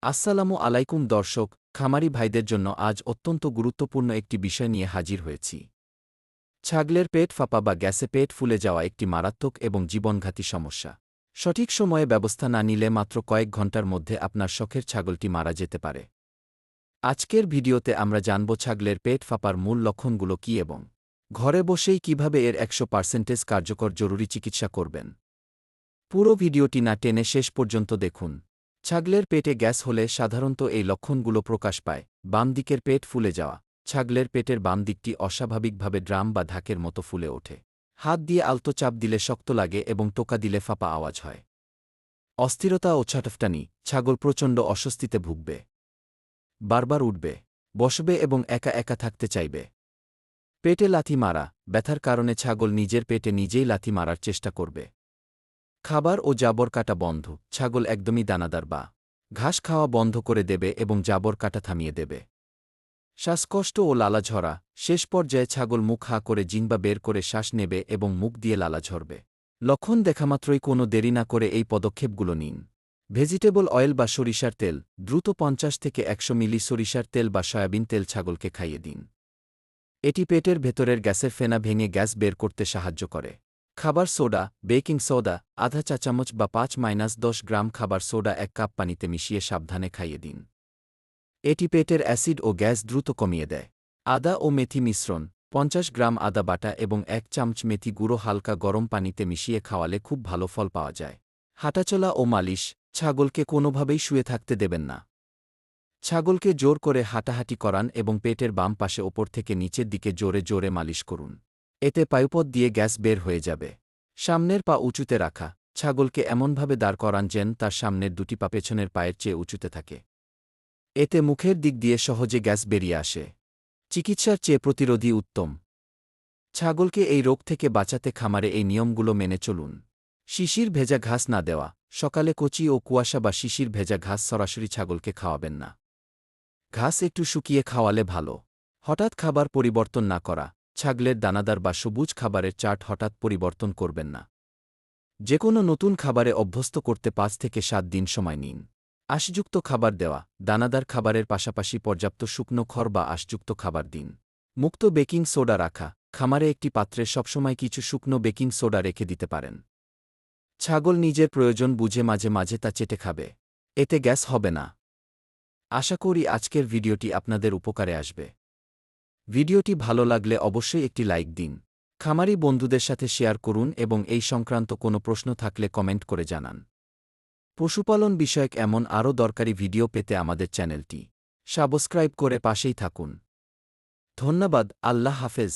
আসসালামু আলাইকুম দর্শক, খামারি ভাইদের জন্য আজ অত্যন্ত গুরুত্বপূর্ণ একটি বিষয় নিয়ে হাজির হয়েছি। ছাগলের পেট ফাঁপা বা গ্যাসে পেট ফুলে যাওয়া একটি মারাত্মক এবং জীবনঘাতী সমস্যা। সঠিক সময়ে ব্যবস্থা না নিলে মাত্র কয়েক ঘন্টার মধ্যে আপনার শখের ছাগলটি মারা যেতে পারে। আজকের ভিডিওতে আমরা জানব ছাগলের পেট ফাঁপার মূল লক্ষণগুলো কী এবং ঘরে বসেই কিভাবে এর ১০০% কার্যকর জরুরি চিকিৎসা করবেন। পুরো ভিডিওটি না টেনে শেষ পর্যন্ত দেখুন। ছাগলের পেটে গ্যাস হলে সাধারণত এই লক্ষণগুলো প্রকাশ পায়: বাম দিকের পেট ফুলে যাওয়া। ছাগলের পেটের বাম দিকটি অস্বাভাবিকভাবে ড্রাম বা ঢাকের মতো ফুলে ওঠে। হাত দিয়ে আলতো চাপ দিলে শক্ত লাগে এবং টোকা দিলে ফাঁপা আওয়াজ হয়। অস্থিরতা ও ছাটফটানি। ছাগল প্রচণ্ড অস্বস্তিতে ভুগবে, বারবার উঠবে, বসবে এবং একা একা থাকতে চাইবে। পেটে লাথি মারা। ব্যথার কারণে ছাগল নিজের পেটে নিজেই লাথি মারার চেষ্টা করবে। খাবার ও জাবর কাটা বন্ধ। ছাগল একদমই দানাদার বা ঘাস খাওয়া বন্ধ করে দেবে এবং জাবর কাটা থামিয়ে দেবে। শ্বাসকষ্ট ও লালা ঝরা। শেষ পর্যায়ে ছাগল মুখ হা করে জিহ্বা বের করে শ্বাস নেবে এবং মুখ দিয়ে লালা ঝরবে। লক্ষণ দেখামাত্রই কোনো দেরি না করে এই পদক্ষেপগুলো নিন। ভেজিটেবল অয়েল বা সরিষার তেল। দ্রুত ৫০ থেকে ১০০ মিলি সরিষার তেল বা সয়াবিন তেল ছাগলকে খাইয়ে দিন। এটি পেটের ভেতরের গ্যাসের ফেনা ভেঙে গ্যাস বের করতে সাহায্য করে। খাবার সোডা, বেকিং সোডা আধা চা চামচ বা ৫-১০ গ্রাম খাবার সোডা ১ কাপ পানিতে মিশিয়ে সাবধানে খাইয়ে দিন। এটি পেটের অ্যাসিড ও গ্যাস দ্রুত কমিয়ে দেয়। আদা ও মেথি মিশ্রণ। ৫০ গ্রাম আদা বাটা এবং ১ চামচ মেথি গুঁড়ো হালকা গরম পানিতে মিশিয়ে খাওয়ালে খুব ভালো ফল পাওয়া যায়। হাঁটাচলা ও মালিশ। ছাগলকে কোনোভাবেই শুয়ে থাকতে দেবেন না। ছাগলকে জোর করে হাঁটাহাঁটি করান এবং পেটের বাম পাশে ওপর থেকে নিচের দিকে জোরে জোরে মালিশ করুন। এতে পায়ুপথ দিয়ে গ্যাস বের হয়ে যাবে। সামনের পা উঁচুতে রাখা। ছাগলকে এমনভাবে দাঁড় করান যেন তার সামনের দুটি পা পেছনের পায়ের চেয়ে উঁচুতে থাকে। এতে মুখের দিক দিয়ে সহজে গ্যাস বেরিয়ে আসে। চিকিৎসার চেয়ে প্রতিরোধী উত্তম। ছাগলকে এই রোগ থেকে বাঁচাতে খামারে এই নিয়মগুলো মেনে চলুন। শিশির ভেজা ঘাস না দেওয়া। সকালে কচি ও কুয়াশা বা শিশির ভেজা ঘাস সরাসরি ছাগলকে খাওয়াবেন না। ঘাস একটু শুকিয়ে খাওয়ালে ভালো। হঠাৎ খাবার পরিবর্তন না করা। ছাগলের দানাদার বা সবুজ খাবারের চার্ট হঠাৎ পরিবর্তন করবেন না। যেকোনো নতুন খাবারে অভ্যস্ত করতে ৫ থেকে ৭ দিন সময় নিন। আঁশযুক্ত খাবার দেওয়া। দানাদার খাবারের পাশাপাশি পর্যাপ্ত শুকনো খড় বা আঁশযুক্ত খাবার দিন। মুক্ত বেকিং সোডা রাখা। খামারে একটি পাত্রে সবসময় কিছু শুকনো বেকিং সোডা রেখে দিতে পারেন। ছাগল নিজের প্রয়োজন বুঝে মাঝে মাঝে তা চেটে খাবে। এতে গ্যাস হবে না। আশা করি আজকের ভিডিওটি আপনাদের উপকারে আসবে। ভিডিওটি ভালো লাগলে অবশ্যই একটি লাইক দিন। খামারি বন্ধুদের সাথে শেয়ার করুন এবং এই সংক্রান্ত কোনো প্রশ্ন থাকলে কমেন্ট করে জানান। পশুপালন বিষয়ক এমন আরও দরকারি ভিডিও পেতে আমাদের চ্যানেলটি সাবস্ক্রাইব করে পাশেই থাকুন। ধন্যবাদ। আল্লাহ হাফেজ।